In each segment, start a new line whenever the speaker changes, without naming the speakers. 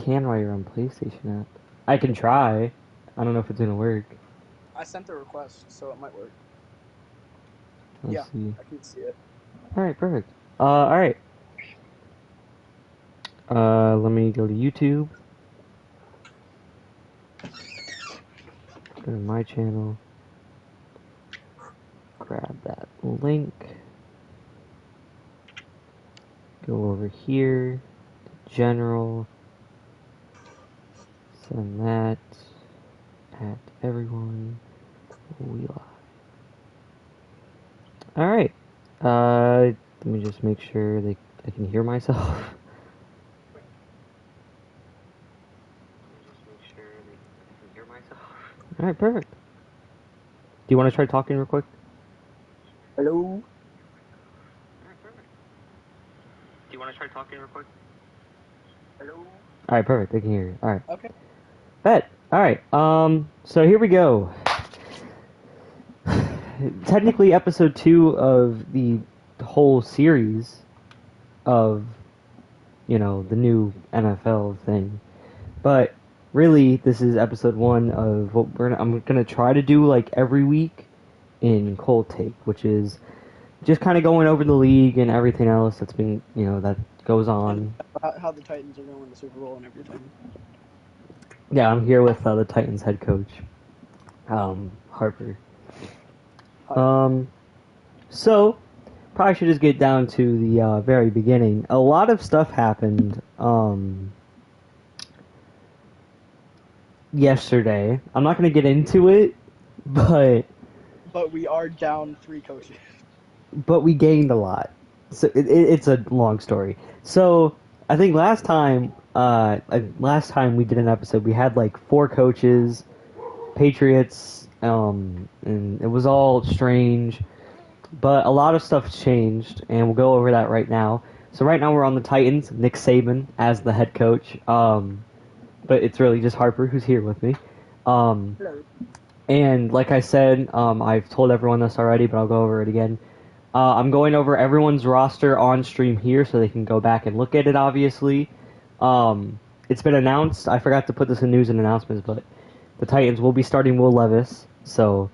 can while you're on PlayStation app. I can try. I don't know if it's gonna work.
I sent the request, so it might work.
Let's see.
I can see it.
Alright, perfect. Alright. Let me go to YouTube. Go to my channel. Grab that link. Go over here. General. Send that. At everyone. We live. Alright. Let me just make sure I can hear myself. Alright, perfect. Do you want to try talking real quick?
Hello?
Alright, perfect. Do you want to try talking real quick?
Hello?
Alright, perfect. I can hear you. Alright.
Okay.
Bet. Alright, so here we go. Technically episode 2 of the whole series of, you know, the new NFL thing. But really, this is episode 1 of what I'm gonna try to do like every week in Cold Take, which is just kind of going over the league and everything else that's been, you know, that goes on.
And how the Titans are going to win the Super Bowl and everything.
Yeah, I'm here with the Titans head coach, Harper. So, probably should just get down to the very beginning. A lot of stuff happened yesterday. I'm not going to get into it, but
we are down 3 coaches.
But we gained a lot. So it's a long story. So I think last time we did an episode, we had like 4 coaches, Patriots, and it was all strange. But a lot of stuff's changed, and we'll go over that right now. So right now we're on the Titans, Nick Saban as the head coach. But it's really just Harper who's here with me.
Hello.
And like I said, I've told everyone this already, but I'll go over it again. I'm going over everyone's roster on stream here so they can go back and look at it, obviously. It's been announced. I forgot to put this in news and announcements, but the Titans will be starting Will Levis, so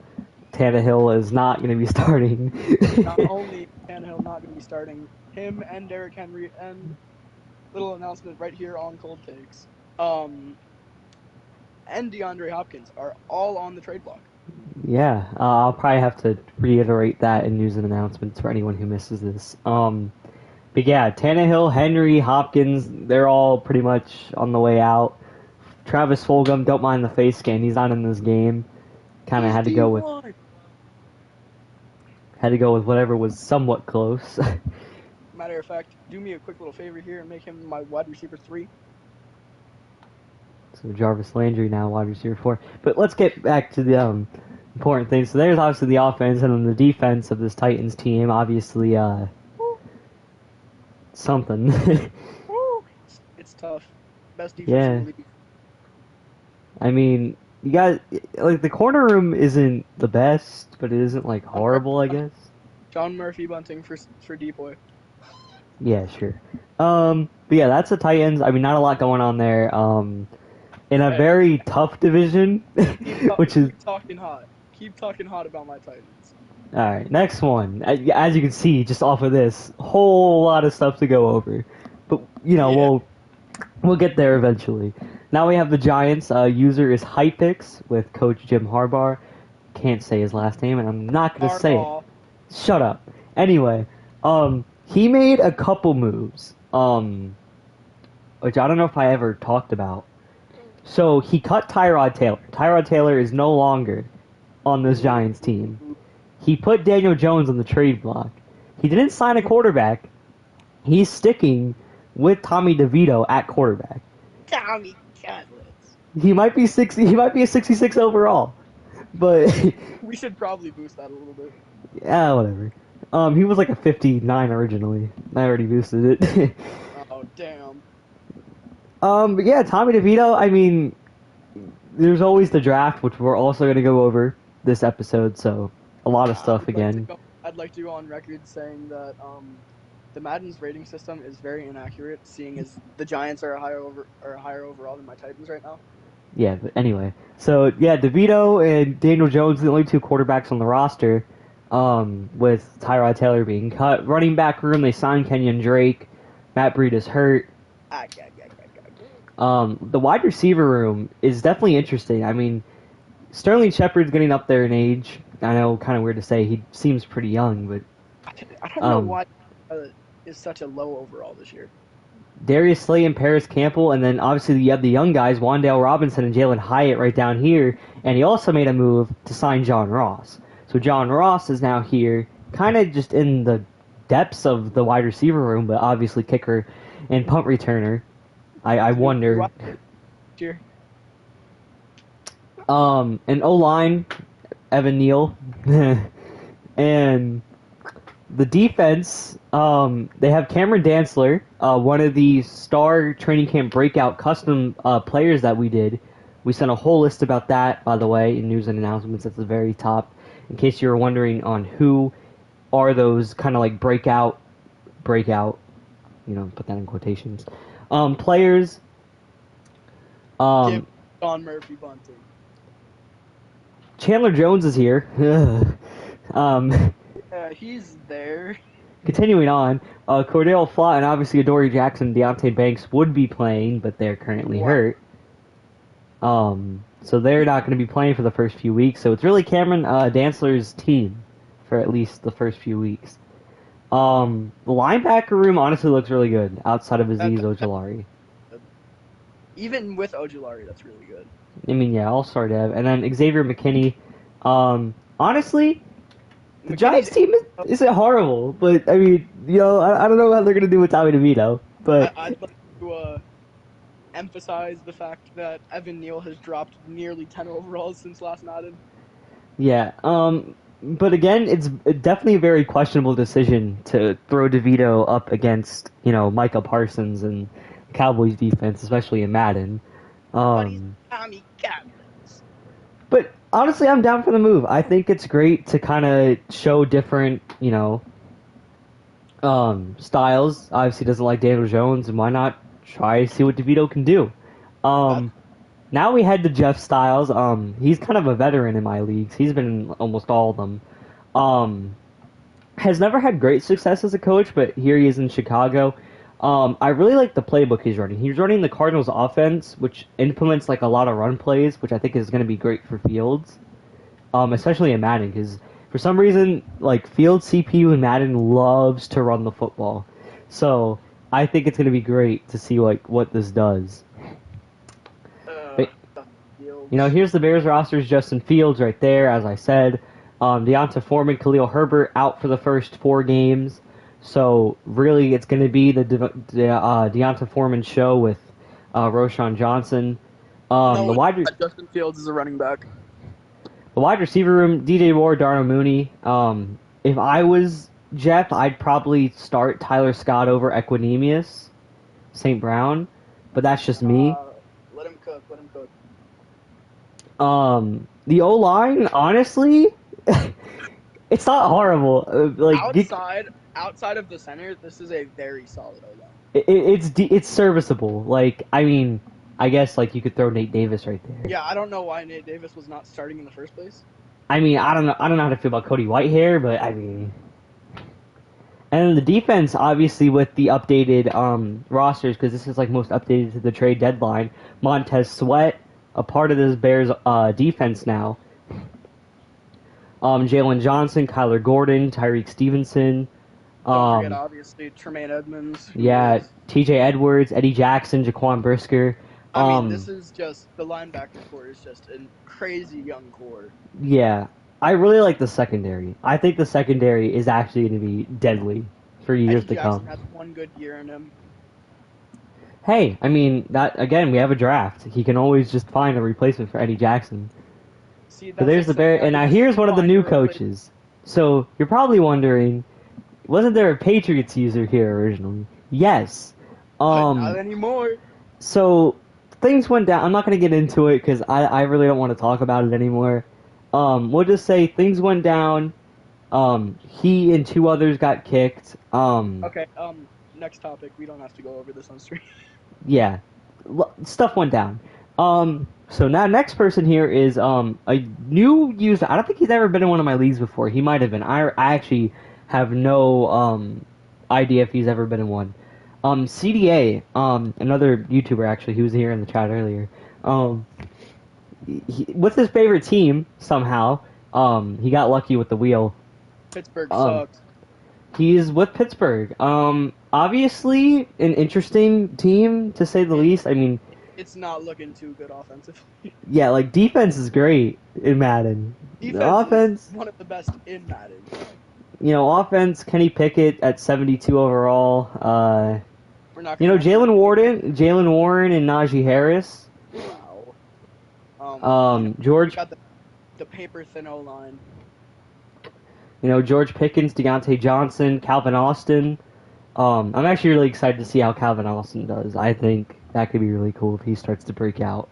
Tannehill is not going to be starting.
Not only Tannehill not going to be starting, him and Derrick Henry, and little announcement right here on Cold Takes, and DeAndre Hopkins are all on the trade block.
Yeah, I'll probably have to reiterate that in news and announcements for anyone who misses this. But yeah, Tannehill, Henry, Hopkins, they're all pretty much on the way out. Travis Fulgham, don't mind the face scan, he's not in this game. Kind of had to go with whatever was somewhat close.
Matter of fact, do me a quick little favor here and make him my wide receiver 3.
So Jarvis Landry now wide receiver 4. But let's get back to the important things. So there's obviously the offense, and then the defense of this Titans team. Obviously, something.
It's tough. Best defense in the league.
I mean, you guys, like, the corner room isn't the best, but it isn't, like, horrible, I guess.
John Murphy Bunting for Depoy.
Yeah, sure. But yeah, that's the Titans. I mean, not a lot going on there. In a very tough division, which is...
Keep talking hot about my Titans.
Alright, next one. As you can see, just off of this, whole lot of stuff to go over. But, you know, we'll get there eventually. Now we have the Giants. User is Hypix with Coach Jim Harbaugh. Can't say his last name, and I'm not going to say it. Shut up. Anyway, he made a couple moves, which I don't know if I ever talked about. So he cut Tyrod Taylor. Tyrod Taylor is no longer on this Giants team. He put Daniel Jones on the trade block. He didn't sign a quarterback. He's sticking with Tommy DeVito at quarterback.
Tommy Cutlets.
He might be 60. He might be a 66 overall, but
we should probably boost that a little bit.
Yeah, whatever. He was like a 59 originally. I already boosted it.
Oh damn.
But yeah, Tommy DeVito. I mean, there's always the draft, which we're also going to go over this episode. So a lot of stuff again.
I'd like to go on record saying that the Madden's rating system is very inaccurate, seeing as the Giants are higher overall than my Titans right now.
Yeah, but anyway. So, yeah, DeVito and Daniel Jones are the only two quarterbacks on the roster, with Tyrod Taylor being cut. Running back room, they signed Kenyon Drake. Matt Breida is hurt. The wide receiver room is definitely interesting. I mean, Sterling Shepard's getting up there in age. I know, kind of weird to say. He seems pretty young, but
I don't know why is such a low overall this year.
Darius Slay and Paris Campbell, and then obviously you have the young guys, Wan'Dale Robinson and Jalen Hyatt right down here, and he also made a move to sign John Ross. So John Ross is now here, kind of just in the depths of the wide receiver room, but obviously kicker and punt returner. I wonder.
Here.
And O-line, Evan Neal, and the defense, they have Cameron Dantzler, one of the star training camp breakout custom players that we did. We sent a whole list about that, by the way, in news and announcements at the very top, in case you were wondering on who are those kind of like breakout, put that in quotations, players.
Give Don Murphy bunting.
Chandler Jones is here.
He's there.
Continuing on, Cordell Flott and obviously Adoree Jackson, Deontay Banks would be playing, but they're currently hurt. So they're not going to be playing for the first few weeks. So it's really Cameron Dantzler's team for at least the first few weeks. The linebacker room honestly looks really good outside of Azeez Ojulari.
Even with Ojulari, that's really good.
I mean, yeah, all-star dev. And then Xavier McKinney. Honestly, the Giants team isn't horrible, but I mean, I don't know how they're gonna do with Tommy DeVito. But
I'd like to emphasize the fact that Evan Neal has dropped nearly 10 overalls since last Madden.
Yeah. But again, it's definitely a very questionable decision to throw DeVito up against Micah Parsons and Cowboys defense, especially in Madden.
Tommy Cowboys.
But honestly, I'm down for the move. I think it's great to kind of show different, styles. Obviously, doesn't like Daniel Jones, and why not try to see what DeVito can do? Now we head to Jeff Styles. He's kind of a veteran in my leagues. He's been in almost all of them. Has never had great success as a coach, but here he is in Chicago. I really like the playbook he's running. He's running the Cardinals offense, which implements like a lot of run plays, which I think is going to be great for Fields, especially in Madden, because for some reason, like Fields' CPU in Madden loves to run the football. So I think it's going to be great to see like what this does. Here's the Bears roster's Justin Fields right there, as I said. Deonta Foreman, Khalil Herbert out for the first 4 games. So really, it's going to be the Deonta Foreman show with Roschon Johnson.
Justin Fields is a running back.
The wide receiver room: DJ Moore, Darnell Mooney. If I was Jeff, I'd probably start Tyler Scott over Equinemius St. Brown, but that's just me.
Let him cook.
The O-line, honestly, it's not horrible.
Outside of the center, this is a very solid O-line.
It's serviceable. Like, I mean, I guess like you could throw Nate Davis right there.
Yeah, I don't know why Nate Davis was not starting in the first place.
I mean, I don't know how to feel about Cody Whitehair, but I mean, and the defense obviously with the updated rosters, because this is like most updated to the trade deadline. Montez Sweat, a part of this Bears defense now. Jalen Johnson, Kyler Gordon, Tyreek Stevenson.
Don't forget, obviously, Tremaine Edmonds.
Yeah, T.J. Edwards, Eddie Jackson, Jaquan Brisker.
I mean, this is just, the linebacker core is just a crazy young core.
Yeah, I really like the secondary. I think the secondary is actually going to be deadly for years to come.
Eddie Jackson has one good year in him.
Hey, I mean, that again, we have a draft. He can always just find a replacement for Eddie Jackson.
See,
so there's the Bear, and now here's one of the new coaches. So you're probably wondering, wasn't there a Patriots user here originally? Yes.
Not anymore.
So things went down. I'm not going to get into it because I really don't want to talk about it anymore. We'll just say things went down He and two others got kicked.
Okay. Next topic. We don't have to go over this on stream.
Yeah, stuff went down. So now next person here is a new user. I don't think he's ever been in one of my leagues before. He might have been. I actually have no idea if he's ever been in one. CDA, another YouTuber actually, he was here in the chat earlier. With his favorite team somehow, he got lucky with the wheel.
Pittsburgh sucks.
He's with Pittsburgh. Obviously an interesting team to say the least. I mean,
it's not looking too good offensively.
Yeah, like defense is great in Madden.
Defense is one of the best in Madden.
Offense, Kenny Pickett at 72 overall.
We're not
Jalen Warren and Najee Harris.
Wow.
George
got the paper thin O-line.
George Pickens, Deontay Johnson, Calvin Austin. I'm actually really excited to see how Calvin Austin does. I think that could be really cool if he starts to break out.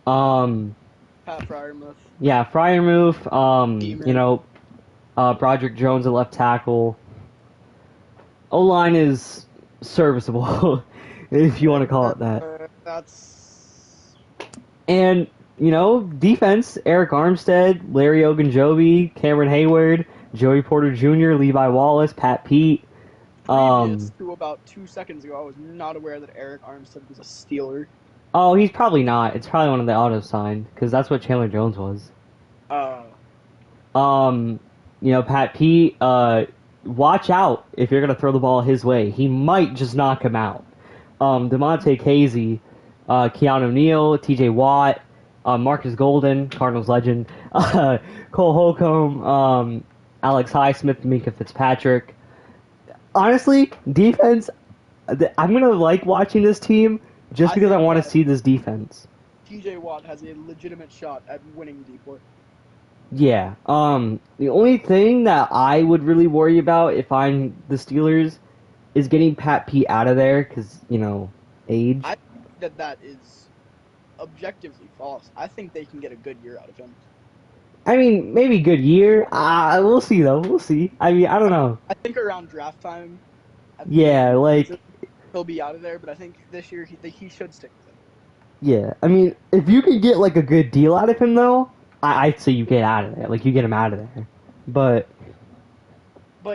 Pat Fryermuth.
Yeah, Fryermuth. Broderick Jones at left tackle. O-line is serviceable, if you want to call it that. And, defense, Eric Armstead, Larry Ogunjobi, Cameron Hayward, Joey Porter Jr., Levi Wallace, Pat Pete.
Previous to about 2 seconds ago, I was not aware that Eric Armstead was a Steeler.
Oh, he's probably not. It's probably one of the autos signed, because that's what Chandler Jones was. Pat Pete, watch out if you're going to throw the ball his way. He might just knock him out. DeMonte Casey, Keanu Neal, TJ Watt, Marcus Golden, Cardinals legend, Cole Holcomb, Alex Highsmith, Minka Fitzpatrick. Honestly, defense, I'm going to like watching this team just because I want to see this defense.
TJ Watt has a legitimate shot at winning D4.
Yeah. The only thing that I would really worry about if I'm the Steelers is getting Pat Pete out of there because, age.
I think that is objectively false. I think they can get a good year out of him.
I mean, maybe good year. We'll see, though. We'll see. I mean, I don't know.
I think around draft time.
Yeah,
he'll be out of there, but I think this year he should stick with it.
Yeah, I mean, if you could get, a good deal out of him, though, I'd say you get out of there. You get him out of there. But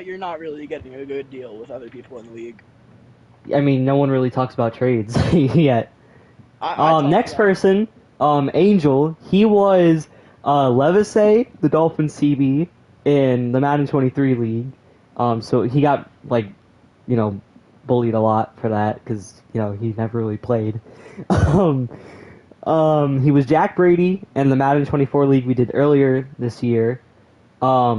you're not really getting a good deal with other people in the league.
I mean, no one really talks about trades yet. Next person, Angel, he was Levisay, the Dolphins CB, in the Madden 23 league. So he got, bullied a lot for that because, he never really played. He was Jack Brady in the Madden 24 league we did earlier this year. I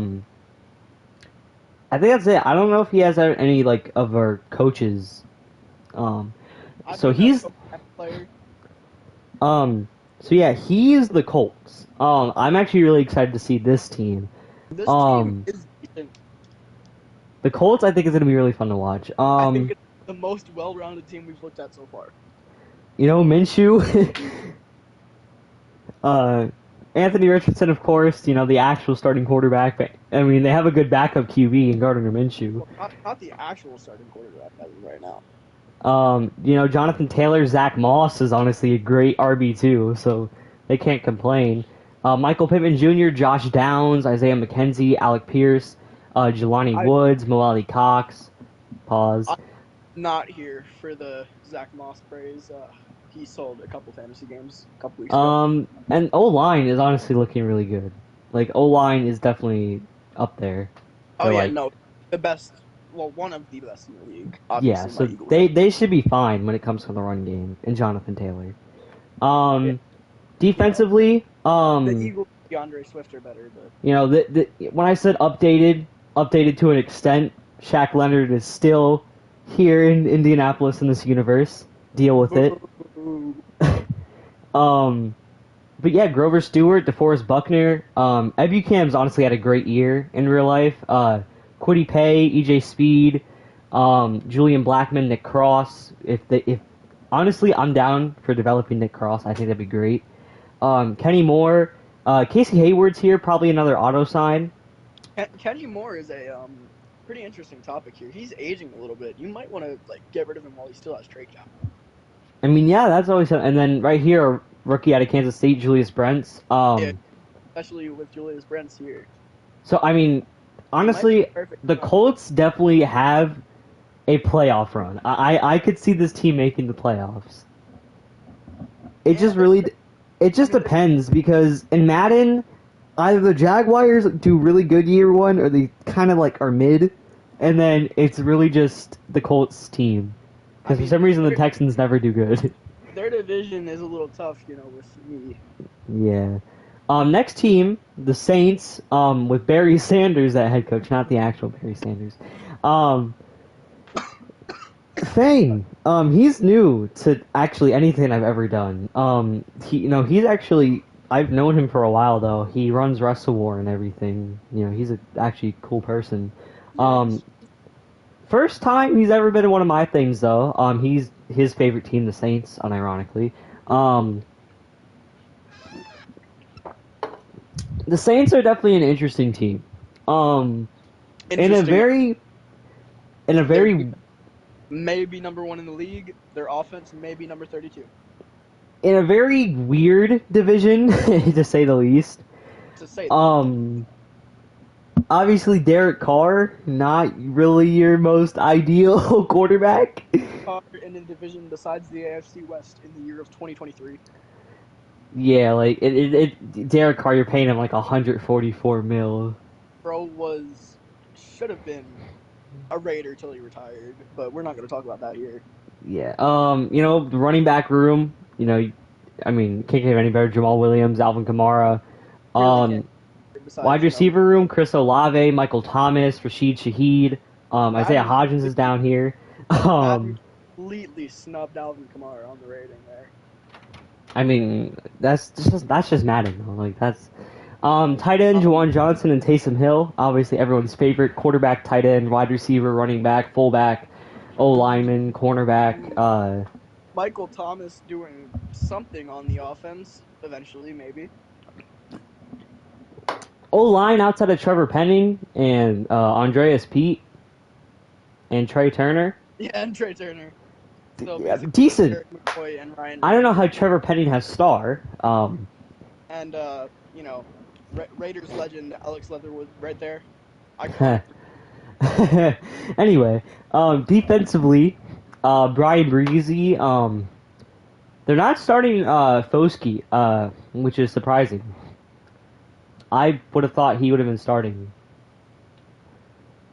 think that's it. I don't know if he has any, of our coaches. So he's... So yeah, he's the Colts. I'm actually really excited to see this team.
This team is decent.
The Colts, I think, is going to be really fun to watch.
I think it's the most well-rounded team we've looked at so far.
Minshew, Anthony Richardson, of course, the actual starting quarterback. But, I mean, they have a good backup QB in Gardner Minshew.
Well, not the actual starting quarterback as of right now.
Jonathan Taylor, Zach Moss is honestly a great RB2, so they can't complain. Michael Pittman Jr., Josh Downs, Isaiah McKenzie, Alec Pierce, Jelani Woods, Mo Ali Cox. Pause.
I'm not here for the Zach Moss praise. He sold a couple fantasy games a couple weeks ago.
And O-line is honestly looking really good. O-line is definitely up there.
Oh, yeah, no. The best, one of the best in the league.
Yeah, so they should be fine when it comes to the run game, and Jonathan Taylor. Defensively,
the Eagles, DeAndre Swift are better, but...
when I said updated to an extent, Shaq Leonard is still here in Indianapolis in this universe. Deal with it. But yeah, Grover Stewart, DeForest Buckner, Ebukam's honestly had a great year in real life. Kwity Paye, EJ Speed, Julian Blackman, Nick Cross. If honestly, I'm down for developing Nick Cross. I think that'd be great. Kenny Moore, Casey Hayward's here, probably another auto sign.
Kenny Moore is a pretty interesting topic here. He's aging a little bit. You might want to like get rid of him while he still has trade cap.
I mean, yeah, that's always. And then right here, rookie out of Kansas State, Julius Brents.
Yeah, especially with Julius Brents here.
So I mean, honestly,
Perfect.
the Colts definitely have a playoff run. I could see this team making the playoffs. It just really, it just depends because in Madden, either the Jaguars do really good year one or they kind of like are mid, and then it's really just the Colts team. Because for some reason the Texans never do good.
Their division is a little tough, with me.
Yeah. Next team, the Saints, with Barry Sanders at head coach, not the actual Barry Sanders. Fang, he's new to actually anything I've ever done. He's actually, I've known him for a while though. He runs WrestleWar and everything. He's actually cool person.
Yes.
First time he's ever been in one of my things though. He's his favorite team, the Saints, unironically. The Saints are definitely an interesting team. In a very
maybe number 1 in the league. Their offense may be number 32.
In a very weird division, to say the least. Obviously Derek Carr, not really your most ideal quarterback.
In a division besides the AFC West in the year of 2023.
Yeah, like Derek Carr, you're paying him like 144 mil.
Bro should have been a Raider till he retired, but we're not going to talk about that here.
Yeah, the running back room, can't get any better. Jamal Williams, Alvin Kamara. Wide receiver room, Chris Olave, Michael Thomas, Rashid Shaheed, Isaiah Hodgins is down here.
Completely snubbed Alvin Kamara on the rating there.
I mean, that's just Madden though. Like that's tight end Juwan Johnson and Taysom Hill, obviously everyone's favorite. Quarterback, tight end, wide receiver, running back, fullback, O-lineman, cornerback.
Michael Thomas doing something on the offense eventually, maybe.
O-line outside of Trevor Penning and Andreas Pete and Trey Turner.
Yeah, and Trey Turner. So
yeah, decent.
And Ryan
I don't know how Trevor Penning has star.
And Raiders legend Alex Leatherwood right there.
Anyway, defensively, Brian Breezy. They're not starting Foskey, which is surprising. I would have thought he would have been starting.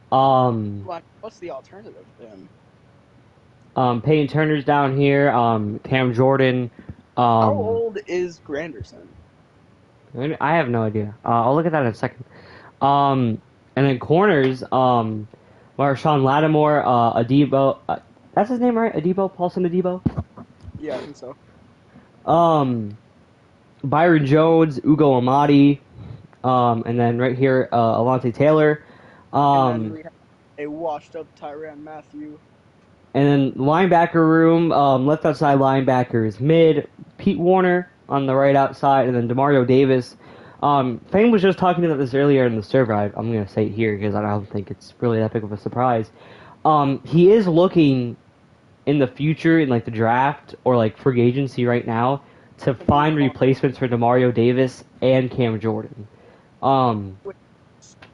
What's the alternative then?
Peyton Turner's down here. Cam Jordan.
How old is Granderson?
I have no idea. I'll look at that in a second. And then corners. Marshawn Lattimore. Adebo. That's his name, right? Adebo. Paulson Adebo.
Yeah, I think so.
Byron Jones. Ugo Amadi. And then right here, Alontae Taylor.
And then we have a washed-up Tyrann Mathieu.
And then linebacker room, left outside linebackers, mid, Pete Warner on the right outside, and then Demario Davis. Fane was just talking about this earlier in the server. I'm going to say it here because I don't think it's really that big of a surprise. He is looking in the future, in like the draft or like free agency right now, to find replacements for Demario Davis and Cam Jordan.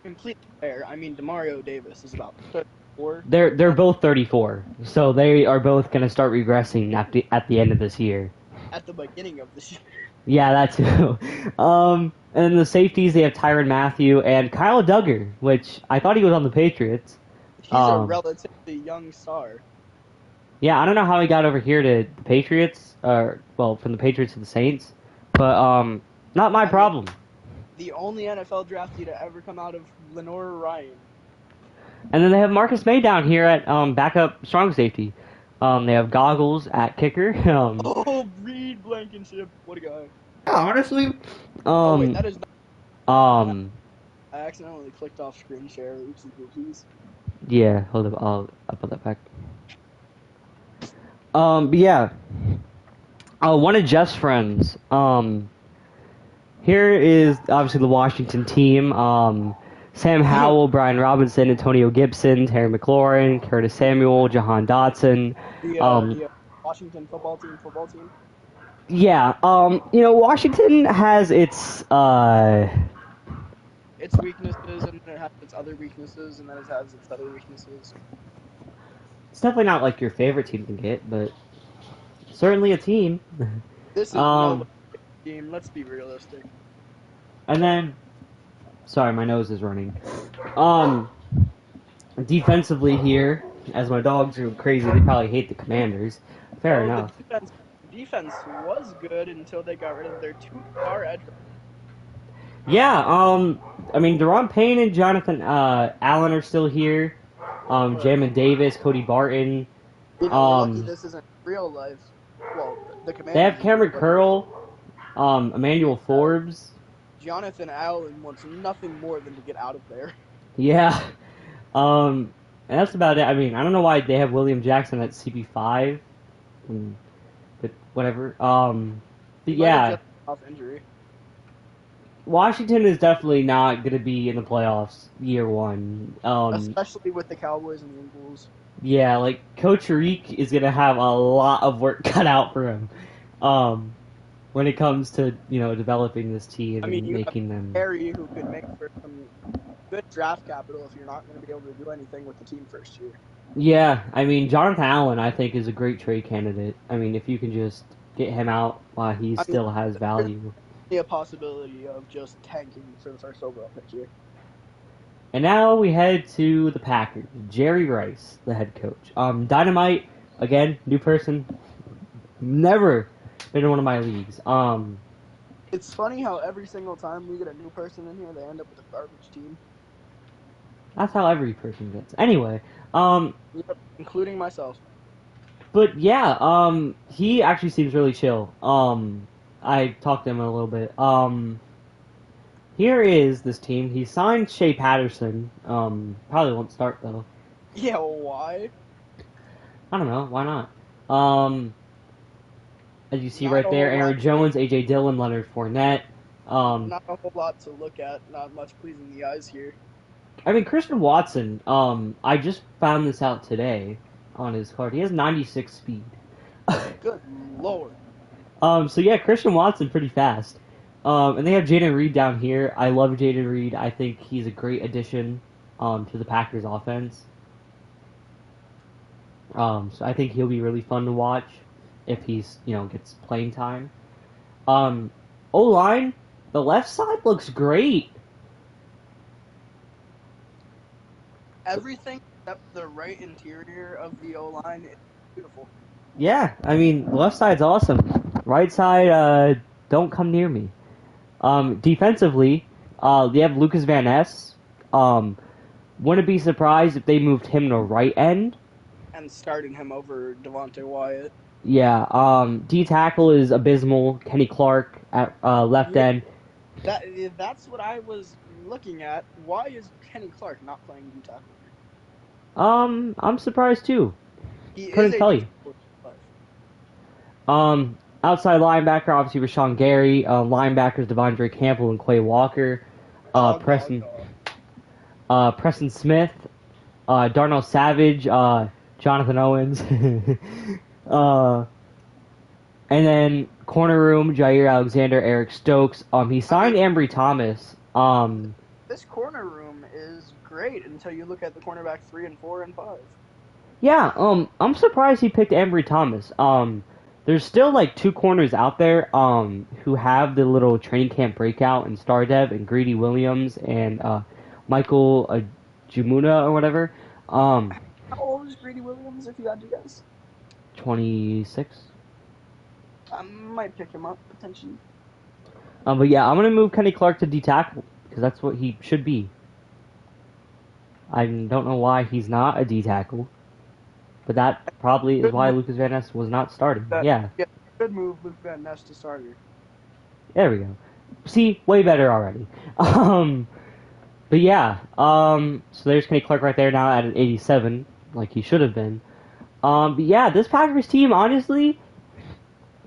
Completely fair. I mean, Demario Davis is about 34.
They're both 34, so they are both going to start regressing at the end of this year.
At the beginning of this year.
Yeah, that too. And then the safeties, they have Tyrann Mathieu and Kyle Duggar, which I thought he was on the Patriots.
He's a relatively young star.
Yeah, I don't know how he got over here to the Patriots, from the Patriots to the Saints, but not my problem.
The only NFL draftee to ever come out of Lenore Ryan.
And then they have Marcus May down here at backup strong safety. They have Goggles at kicker.
Reed Blankenship, what a guy.
Honestly,
wait, that is
not,
I accidentally clicked off screen share. Oopsies.
Yeah, hold up, I'll put that back. But yeah, one of Jeff's friends. Here is obviously the Washington team. Sam Howell, Brian Robinson, Antonio Gibson, Terry McLaurin, Curtis Samuel, Jahan Dotson.
The Washington football team.
Yeah, Washington has
Its weaknesses, and then it has its other weaknesses, and then it has its other weaknesses.
it's definitely not like your favorite team to get, but certainly a team.
This is no team. Let's be realistic.
And then, sorry, my nose is running. Defensively here, as my dogs are crazy, they probably hate the Commanders. Fair enough.
Defense was good until they got rid of their 2-star edge.
Yeah, I mean, Deron Payne and Jonathan Allen are still here. Jamin Davis, Cody Barton.
Lucky this isn't real life. Well, the Commanders.
They have Cameron Curl, Emmanuel Forbes.
Jonathan Allen wants nothing more than to get out of there.
Yeah. And that's about it. I mean, I don't know why they have William Jackson at CB5. But whatever. But yeah.
Off injury.
Washington is definitely not going to be in the playoffs year one.
Especially with the Cowboys and the Eagles.
Yeah, like, Coach Reek is going to have a lot of work cut out for him. When it comes to, developing this team and making them...
Harry, who could make for some good draft capital if you're not going to be able to do anything with the team first year.
Yeah, I mean, Jonathan Allen, I think, is a great trade candidate. I mean, if you can just get him out while he still has value.
A possibility of just tanking for the first overall pick here.
And now we head to the Packers. Jerry Rice, the head coach. Dynamite, again, new person. Never been in one of my leagues.
It's funny how every single time we get a new person in here, they end up with a garbage team.
That's how every person gets. Anyway,
Yep, including myself.
But yeah, he actually seems really chill. I talked to him a little bit. Here is this team. He signed Shea Patterson. Probably won't start though.
Yeah, why?
I don't know. Why not? As you see right there, Aaron Jones, AJ Dillon, Leonard Fournette.
Not a whole lot to look at. Not much pleasing the eyes here.
I mean, Christian Watson. I just found this out today on his card. He has 96 speed.
Good lord.
So yeah, Christian Watson pretty fast. And they have Jaden Reed down here. I love Jaden Reed. I think he's a great addition to the Packers offense. So I think he'll be really fun to watch if he's, gets playing time. O-line, the left side looks great.
Everything except the right interior of the O-line is beautiful.
Yeah, I mean, the left side's awesome. Right side, don't come near me. Defensively, they have Lucas Van Ness. Wouldn't be surprised if they moved him to right end.
And starting him over Devontae Wyatt.
Yeah, D-tackle is abysmal. Kenny Clark at left end.
That's what I was looking at. Why is Kenny Clark not playing D-tackle?
I'm surprised too. Couldn't tell you. Outside linebacker, obviously Rashawn Gary. Linebackers, Devondre Campbell and Quay Walker. Preston Smith. Darnell Savage. Jonathan Owens. And then corner room, Jair Alexander, Eric Stokes. He signed Ambry Thomas.
This corner room is great until you look at the cornerbacks 3 and 4 and 5.
Yeah, I'm surprised he picked Ambry Thomas. There's still like 2 corners out there who have the little training camp breakout in Star Dev and Greedy Williams and Michael Jumuna or whatever.
How old is Greedy Williams, if you had to guess?
26.
I might pick him up, potentially.
But yeah, I'm going to move Kenny Clark to D-tackle, because that's what he should be. I don't know why he's not a D-tackle, but that probably is why Lucas Van Ness was not starting. Yeah,
good move, Lucas Van Ness to starter.
There we go. See, way better already. But yeah, so there's Kenny Clark right there now at an 87, like he should have been. But yeah, this Packers team, honestly,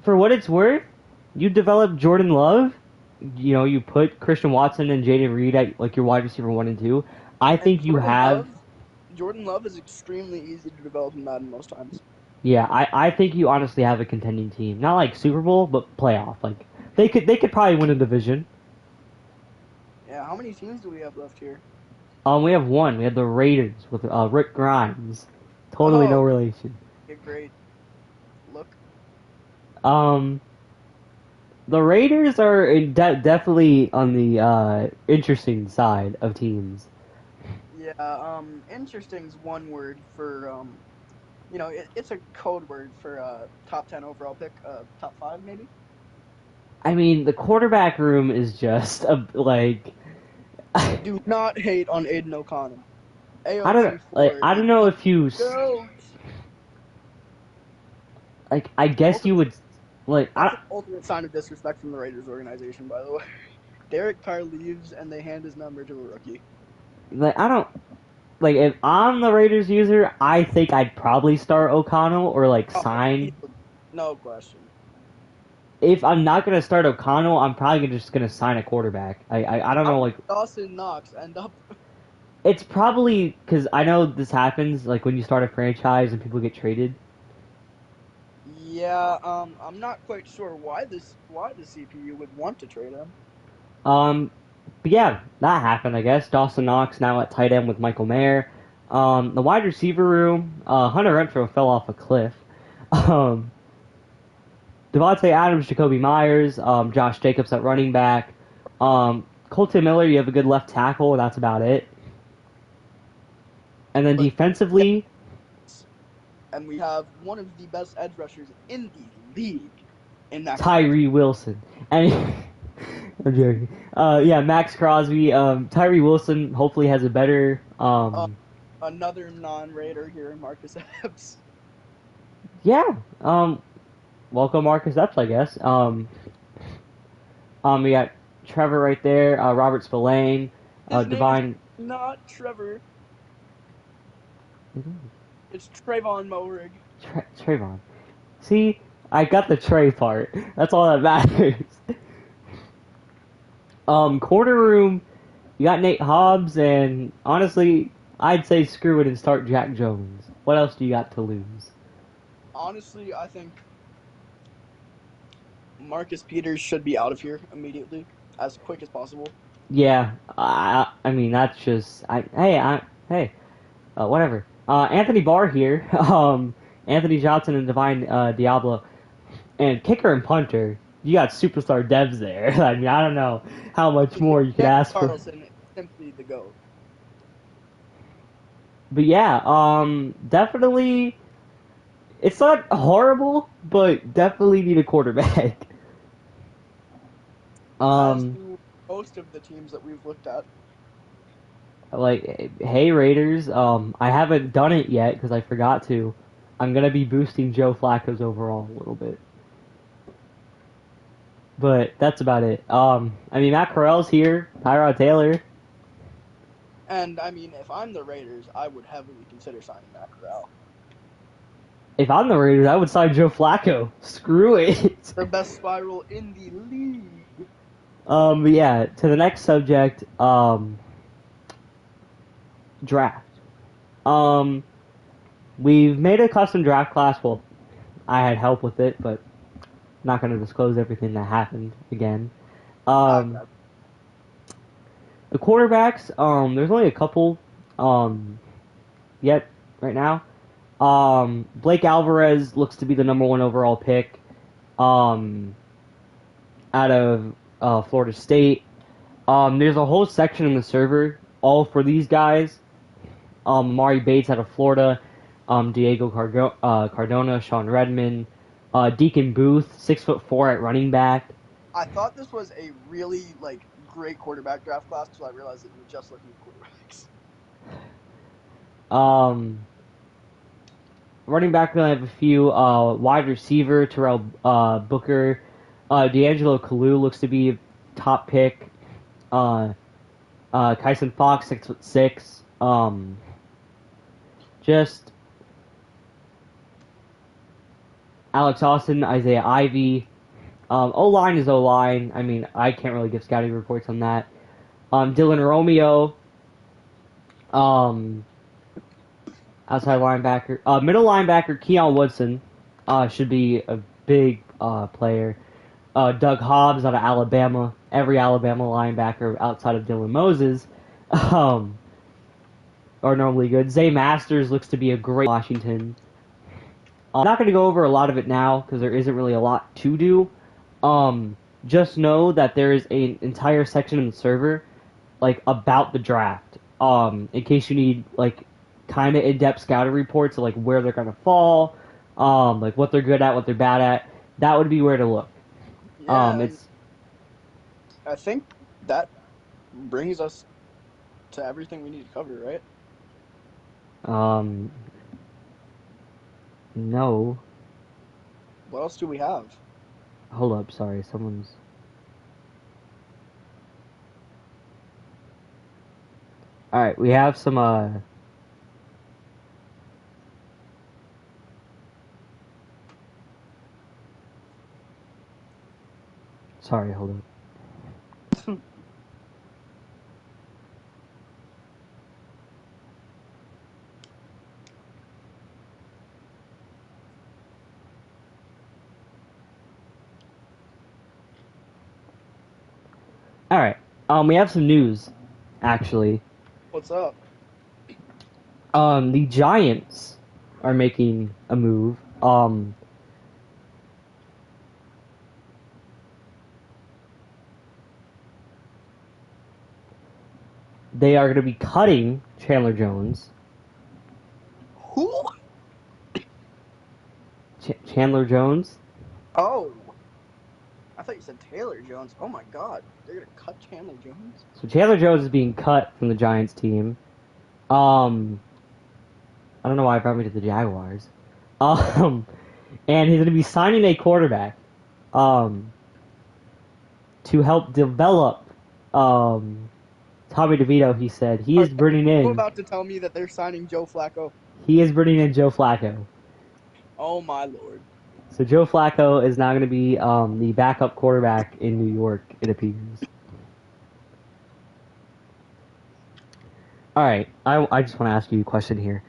for what it's worth, you develop Jordan Love, you put Christian Watson and Jaden Reed at like your wide receiver 1 and 2. I
And
think you have.
Jordan Love is extremely easy to develop in Madden most times.
Yeah, I think you honestly have a contending team. Not like Super Bowl, but playoff. Like they could probably win a division.
Yeah, how many teams do we have left here?
We have one. We have the Raiders with Rick Grimes. Totally no
Oh,
relation.
a great look.
Um, the Raiders are definitely on the interesting side of teams.
Yeah, interesting's one word for it's a code word for top 10 overall pick, top 5 maybe.
I mean, the quarterback room is just like
Do not hate on Aiden O'Connell.
I don't
AOC
like
for
I don't know
the
if you
goat.
like I guess you
Ultimate,
would like
that's
I
an ultimate sign of disrespect from the Raiders organization, by the way. Derek Carr leaves and they hand his number to a rookie.
I don't like if I'm the Raiders user, I think I'd probably start O'Connell or like
Oh,
sign.
no question.
If I'm not gonna start O'Connell, I'm probably just gonna sign a quarterback. I don't
How
know
did
like
Dawson Knox end up?
it's probably because I know this happens like when you start a franchise and people get traded.
Yeah, I'm not quite sure why the CPU would want to trade him.
Um, but yeah, that happened, I guess. Dawson Knox now at tight end with Michael Mayer. The wide receiver room, Hunter Renfrow fell off a cliff. Um, Devontae Adams, Jacoby Myers, Josh Jacobs at running back. Colton Miller, you have a good left tackle. That's about it. And then
But
defensively,
yes, and we have one of the best edge rushers in the league in Max Crosby.
Tyree Wilson. And I'm joking. Yeah, Max Crosby. Tyree Wilson hopefully has a better.
Uh, Another non-Raider here in Marcus Epps.
Yeah. Welcome Marcus Epps, I guess. We got Trevor right there. Robert Spillane.
His name is
Divine.
not Trevor. It's Trayvon Moehrig.
Trayvon. See, I got the Trey part. That's all that matters. Corner room. You got Nate Hobbs, and honestly, I'd say screw it and start Jack Jones. What else do you got to lose?
Honestly, I think Marcus Peters should be out of here immediately, as quick as possible.
Yeah, I mean that's just hey, whatever. Anthony Barr here, Anthony Johnson and Divine Diablo, and kicker and punter. You got superstar devs there. I mean, I don't know how much more you could
Dan
ask for.
Carlson is simply the GOAT.
But yeah, definitely, it's not horrible, but definitely need a quarterback.
As
um,
do most of the teams that we've looked at.
like, hey Raiders, I haven't done it yet because I forgot to. I'm gonna be boosting Joe Flacco's overall a little bit. But that's about it. I mean, Matt Corral's here. Tyrod Taylor.
And I mean, if I'm the Raiders, I would heavily consider signing Matt Corral.
If I'm the Raiders, I would sign Joe Flacco. Screw it.
The best spiral in the league.
But yeah, to the next subject, draft. Um, we've made a custom draft class. Well, I had help with it, but not going to disclose everything that happened again.
Okay.
The quarterbacks, there's only a couple, yet right now. Blake Alvarez looks to be the number 1 overall pick, out of Florida State. There's a whole section in the server all for these guys. Amari Bates out of Florida, Diego Cardona, Sean Redmond, Deacon Booth, 6'4" at running back.
I thought this was a really great quarterback draft class until I realized that we were just looking at quarterbacks.
Running back, we have a few. Wide receiver, Terrell Booker. D'Angelo Kalu looks to be a top pick. Kyson Fox, 6'6". Just Alex Austin, Isaiah Ivy, O-line is O-line. I mean, I can't really give scouting reports on that. Dylan Romeo, um, outside linebacker. Middle linebacker, Keon Woodson, should be a big player. Doug Hobbs out of Alabama. Every Alabama linebacker outside of Dylan Moses um, are normally good. Zay Masters looks to be a great Washington. I'm not going to go over a lot of it now because there isn't really a lot to do. Just know that there is an entire section in the server like about the draft. In case you need like kind of in-depth scouting reports of like where they're going to fall, like what they're good at, what they're bad at. That would be where to look.
Yeah, and
It's
I think that brings us to everything we need to cover, right?
um no.
What else do we have?
Hold up, sorry, someone's. All right, we have some. Sorry, hold up. All right. We have some news, actually.
What's up?
The Giants are making a move. They are going to be cutting Chandler Jones.
Who?
Chandler Jones.
Oh, I thought you said Taylor Jones. Oh my God, they're gonna cut Chandler Jones.
So Chandler Jones is being cut from the Giants team. Um, I don't know why I brought me to the Jaguars. Um, and he's going to be signing a quarterback. To help develop. Tommy DeVito, he said, he
Are
is bringing
you
in.
about to tell me that they're signing Joe Flacco?
He is bringing in Joe Flacco.
Oh my Lord.
So Joe Flacco is now going to be the backup quarterback in New York, it appears. All right, I just want to ask you a question here.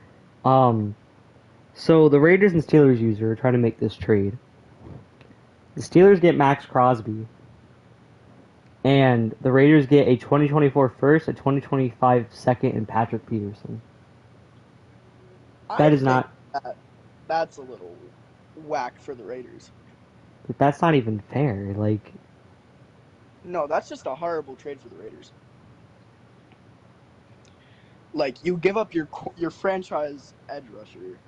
So the Raiders and Steelers user are trying to make this trade. The Steelers get Max Crosby, and the Raiders get a 2024 first, a 2025 second, and Patrick Peterson.
I
That is
think
not.
that's a little whack for the Raiders.
That's not even fair. Like,
No, that's just a horrible trade for the Raiders. Like you give up your franchise edge rusher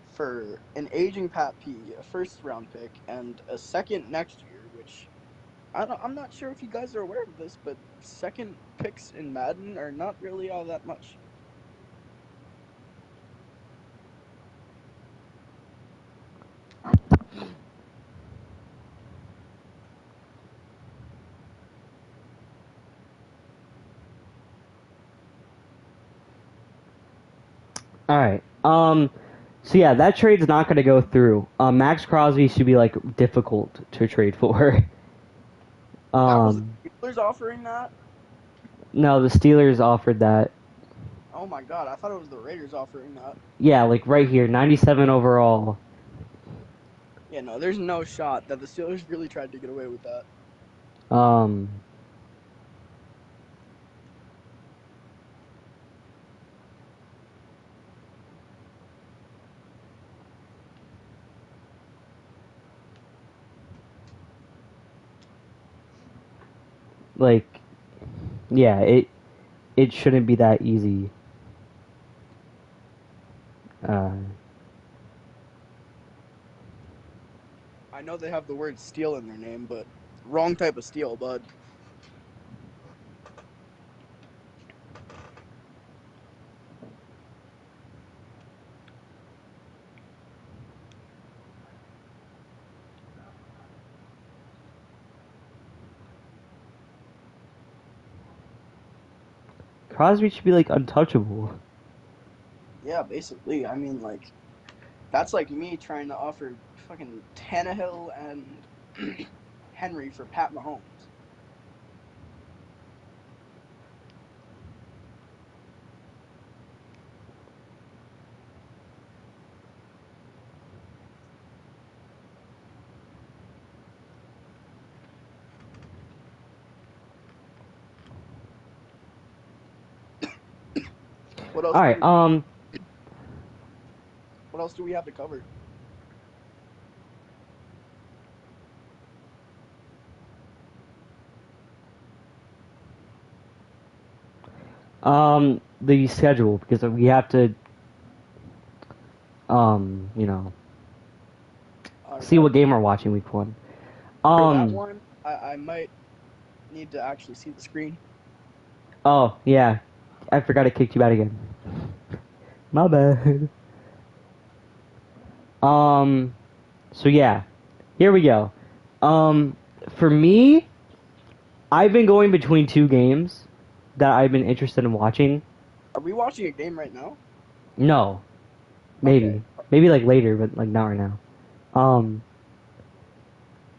for an aging Pat P, a first round pick, and a second next year, which I'm not sure if you guys are aware of this, but second picks in Madden are not really all that much.
all right. So yeah, that trade's not going to go through. Max Crosby should be like difficult to trade for.
That was the Steelers offering that.
No, the Steelers offered that.
Oh my God, I thought it was the Raiders offering that.
Yeah, like right here, 97 overall.
Yeah, no, there's no shot that the Steelers really tried to get away with that.
Um, like, yeah, it shouldn't be that easy. Uh,
I know they have the word steal in their name, but wrong type of steal, bud.
Crosby should be like untouchable.
Yeah, basically. I mean, like, that's like me trying to offer fucking Tannehill and Henry for Pat Mahomes. What else?
All right.
What else do we have to cover?
The schedule, because we have to, you know, see
Right.
what game we're watching week 1.
For that one, I might need to actually see the screen.
Oh yeah, I forgot I kicked you out again. My bad. So yeah, here we go. For me, I've been going between 2 games that I've been interested in watching.
Are we watching a game right now?
No, maybe,
Okay.
maybe like later, but like not right now.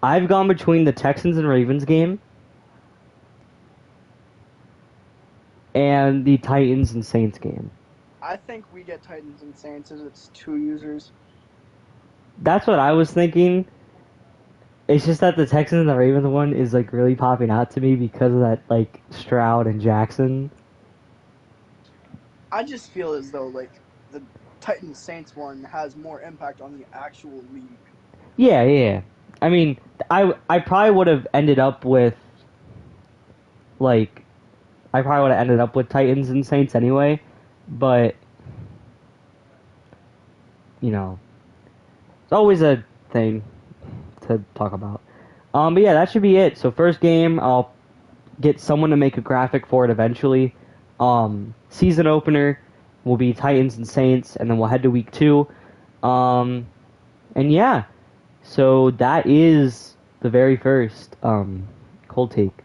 I've gone between the Texans and Ravens game and the Titans and Saints game.
I think we get Titans and Saints as it's 2 users.
That's what I was thinking. It's just that the Texans and the Ravens one is like really popping out to me because of that like Stroud and Jackson.
I just feel as though like the Titans Saints one has more impact on the actual league.
Yeah, yeah. I mean, I probably would have ended up with like I probably would have ended up with Titans and Saints anyway, but you know, it's always a thing to talk about. But yeah, that should be it. So first game, I'll get someone to make a graphic for it eventually. Season opener will be Titans and Saints, and then we'll head to week 2. And yeah, so that is the very first cold take.